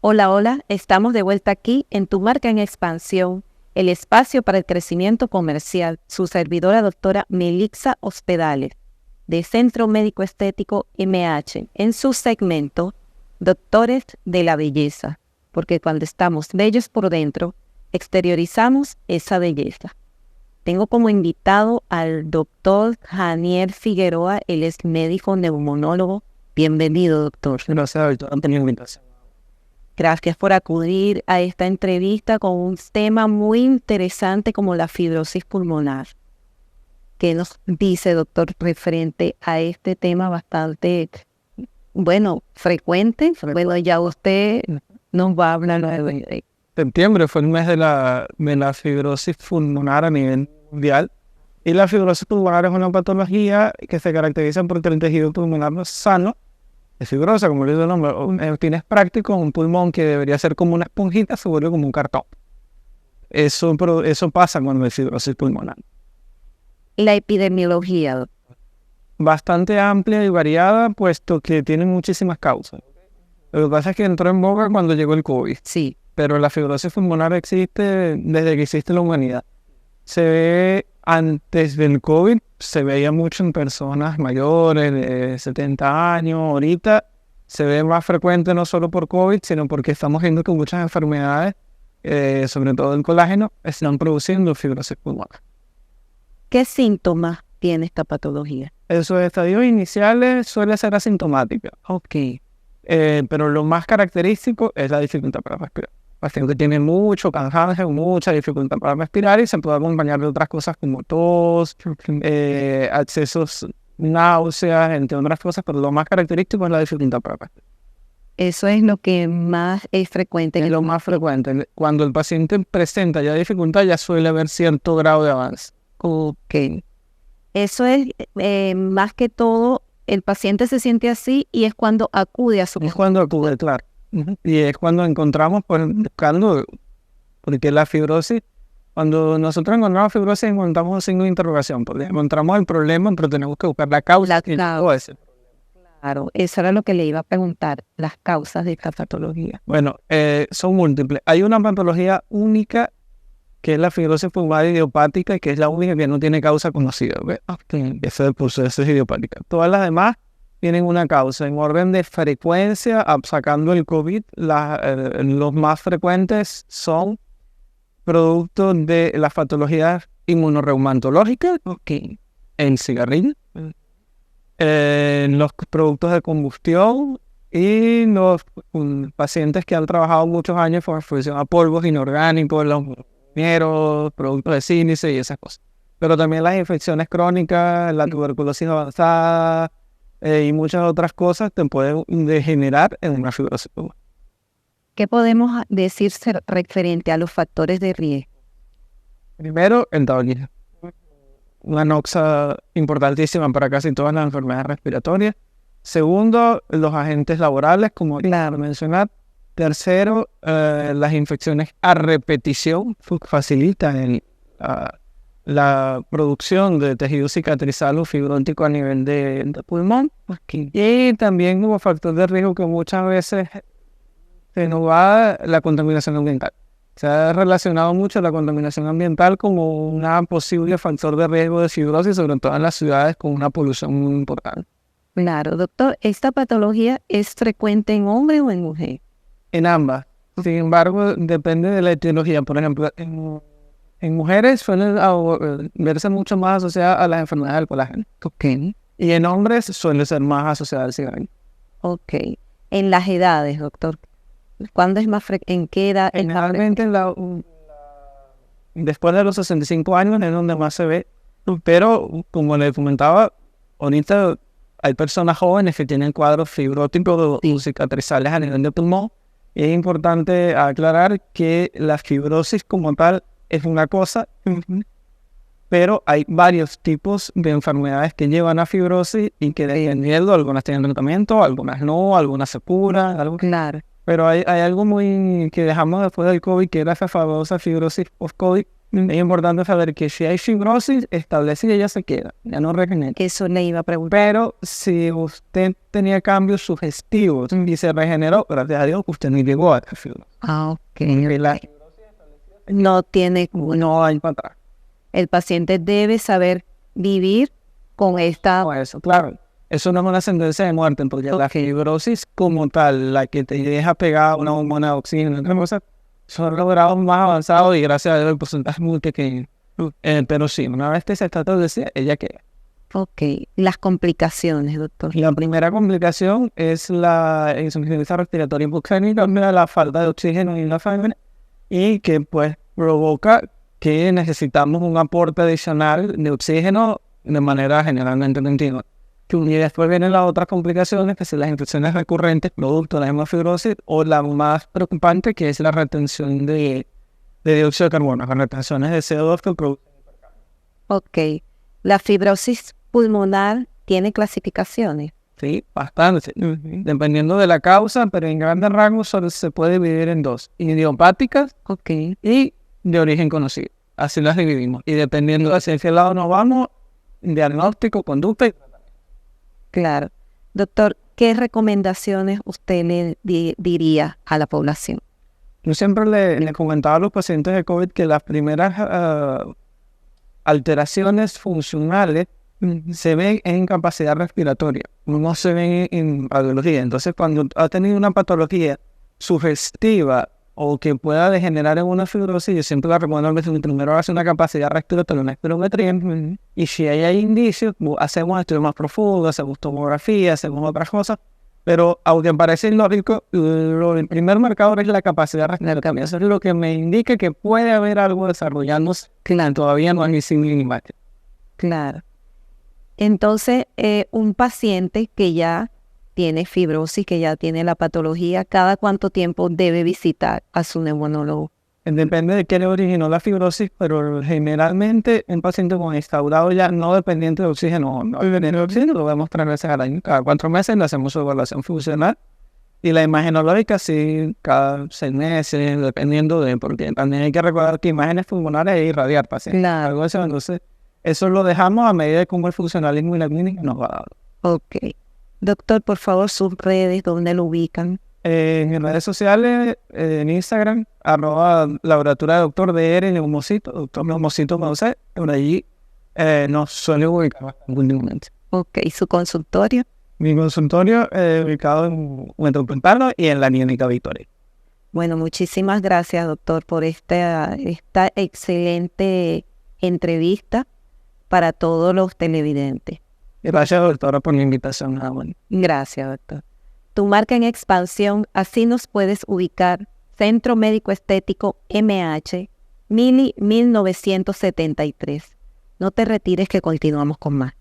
Hola, hola, estamos de vuelta aquí en Tu Marca en Expansión, el espacio para el crecimiento comercial. Su servidora doctora Melixa Hospedales, de Centro Médico Estético MH, en su segmento Doctores de la Belleza, porque cuando estamos bellos por dentro, exteriorizamos esa belleza. Tengo como invitado al doctor Janiel Figueroa, él es médico neumonólogo. Bienvenido, doctor. Gracias, doctor, han tenido invitación. Gracias por acudir a esta entrevista con un tema muy interesante como la fibrosis pulmonar. ¿Qué nos dice, doctor, referente a este tema bastante, frecuente? Bueno, ya usted nos va a hablar de... Septiembre fue el mes de la fibrosis pulmonar a nivel mundial. Y la fibrosis pulmonar es una patología que se caracteriza porque el tejido pulmonar no es sano, es fibrosa, como le dice el nombre. En fines prácticos, un pulmón que debería ser como una esponjita se vuelve como un cartón. Eso pasa cuando hay fibrosis pulmonar. La epidemiología, doctor. Bastante amplia y variada, puesto que tiene muchísimas causas. Lo que pasa es que entró en boga cuando llegó el COVID. Sí. Pero la fibrosis pulmonar existe desde que existe la humanidad. Se ve antes del COVID, se veía mucho en personas mayores de 70 años. Ahorita se ve más frecuente no solo por COVID, sino porque estamos viendo que muchas enfermedades, sobre todo el colágeno, están produciendo fibrosis pulmonar. ¿Qué síntomas tiene esta patología? En sus estadios iniciales suele ser asintomática. Ok. Pero lo más característico es la dificultad para respirar. El paciente tiene mucho cansancio, mucha dificultad para respirar y se puede acompañar de otras cosas como tos, accesos, náuseas, entre otras cosas, pero lo más característico es la dificultad para respirar. Eso es lo que más es frecuente. Es lo más frecuente. Cuando el paciente presenta ya dificultad, ya suele haber cierto grado de avance. Ok. Eso es más que todo, el paciente se siente así y es cuando acude a su... Es cuando acude, claro. Y es cuando encontramos, pues, buscando, porque la fibrosis, cuando nosotros encontramos fibrosis, encontramos un signo de interrogación, porque encontramos el problema, pero tenemos que buscar la causa. Claro, eso era lo que le iba a preguntar, las causas de esta patología. Bueno, son múltiples. Hay una patología única, que es la fibrosis pulmonar idiopática, que es la única que no tiene causa conocida. Esa es idiopática. Todas las demás tienen una causa. En orden de frecuencia, sacando el COVID, los más frecuentes son producto de las patologías inmunorreumatológicas, el cigarrillo, los productos de combustión y los pacientes que han trabajado muchos años por exposición a polvos inorgánicos, los productos de sílice y esas cosas. Pero también las infecciones crónicas, la tuberculosis avanzada y muchas otras cosas te pueden degenerar en una fibrosis pulmonar. ¿Qué podemos decir referente a los factores de riesgo? Primero, el tabaquismo. Una noxa importantísima para casi todas las enfermedades respiratorias. Segundo, los agentes laborales, como mencionar. Tercero, las infecciones a repetición facilitan la producción de tejido cicatrizal o fibrótico a nivel de pulmón. Y también como factor de riesgo que muchas veces se nos va la contaminación ambiental. Se ha relacionado mucho la contaminación ambiental como un posible factor de riesgo de fibrosis, sobre todo en las ciudades con una polución muy importante. Claro, doctor, ¿esta patología es frecuente en hombre o en mujer? En ambas. Sin embargo, depende de la etiología. Por ejemplo, en mujeres suele verse mucho más asociada a las enfermedades del colágeno. Y en hombres suele ser más asociada al cigarrillo. En las edades, doctor, ¿cuándo es más frecuente? ¿En qué edad? Generalmente después de los 65 años es donde más se ve. Pero, como le comentaba, ahorita hay personas jóvenes que tienen cuadros fibróticos o cicatrizales a nivel de pulmón. Y es importante aclarar que la fibrosis como tal es una cosa, pero hay varios tipos de enfermedades que llevan a fibrosis y que dependiendo, algunas tienen tratamiento, algunas no, algunas se curan. Claro. Pero hay algo muy que dejamos después del COVID, que era esa famosa fibrosis post-COVID, Es importante saber que si hay fibrosis establecida, ya se queda, ya no regenera. Eso le iba a preguntar. Pero si usted tenía cambios sugestivos y se regeneró, gracias a Dios, usted no llegó a esta fibrosis. Ok. Porque la No tiene... no hay para atrás. El paciente debe saber vivir con esta... No, eso, claro. Eso no es una sentencia de muerte, porque la fibrosis como tal, la que te deja pegada una hormona de oxígeno, otra cosa, son los grados más avanzados y gracias a Dios el porcentaje es muy pequeño. Pero sí, una vez que se está establecida, ella queda. Ok. Las complicaciones, doctor. La primera complicación es la insuficiencia respiratoria hipoxémica, la falta de oxígeno en la sangre y que pues provoca que necesitamos un aporte adicional de oxígeno de manera generalmente continua. Y después vienen las otras complicaciones, que son las infecciones recurrentes producto de la hemofibrosis, o la más preocupante, que es la retención de dióxido de carbono, las retenciones de CO2 que producen. Ok. La fibrosis pulmonar tiene clasificaciones. Sí, bastante. Dependiendo de la causa, pero en grandes rasgos solo se puede dividir en dos: idiopáticas Ok. y de origen conocido. Así las dividimos. Y dependiendo de hacia qué lado nos vamos, diagnóstico, conducta y tratamiento. Claro. Doctor, ¿qué recomendaciones usted le diría a la población? Yo siempre le comentaba a los pacientes de COVID que las primeras alteraciones funcionales se ven en capacidad respiratoria, no se ven en radiología. Entonces, cuando ha tenido una patología sugestiva o que pueda degenerar en una fibrosis, yo siempre le recomiendo que primero hace una capacidad respiratoria, una espirometría, y si hay indicios, hacemos estudios más profundos, hacemos tomografía, hacemos otras cosas. Pero aunque parece ilógico, el primer marcador es la capacidad respiratoria. Eso es lo que me indica que puede haber algo desarrollándose. Claro, todavía no hay visible ni imagen. Claro. Entonces, un paciente que ya tiene fibrosis, que ya tiene la patología, ¿cada cuánto tiempo debe visitar a su neumonólogo? Depende de qué le originó la fibrosis, pero generalmente un paciente con instaurado ya no dependiente de oxígeno, no dependiente de oxígeno, lo vemos 3 veces al año. Cada 4 meses le hacemos su evaluación funcional y la imagenológica sí cada 6 meses, dependiendo de, porque también hay que recordar que imágenes pulmonares es irradiar pacientes. Claro. Algo así. Entonces, eso lo dejamos a medida de cómo el funcionalismo y la clínica nos va dando. Ok. Doctor, por favor, sus redes, ¿dónde lo ubican? En redes sociales, en Instagram, @laboratura doctor DR Neumocito, doctor Neumocito Mauset, por allí nos suele ubicar bastante últimamente. Ok, ¿su consultorio? Mi consultorio ubicado en Metropolitano y en la Clínica Victoria. Bueno, muchísimas gracias, doctor, por esta excelente entrevista para todos los televidentes. Gracias, doctora, por la invitación. Gracias, doctor. Tu marca en expansión, así nos puedes ubicar. Centro Médico Estético MH, Mili 1973. No te retires que continuamos con más.